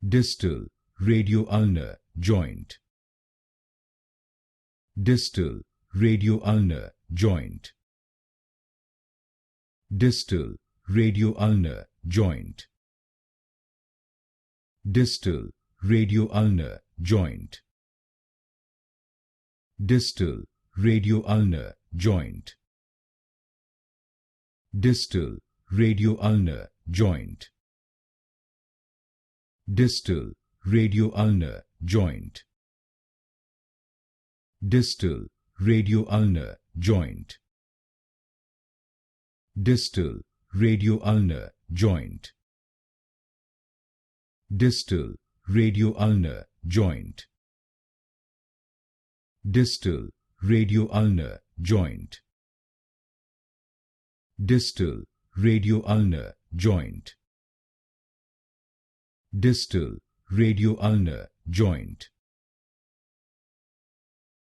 Distal Radioulnar Joint. Distal Radioulnar Joint. Distal Radioulnar Joint. Distal Radioulnar Joint. Distal Radioulnar Joint. Distal Radioulnar Joint. Distal Radioulnar Joint. Distal Radioulnar Joint. Distal Radioulnar Joint. Distal Radioulnar Joint. Distal Radioulnar Joint. Distal Radioulnar Joint. Distal Radioulnar Joint.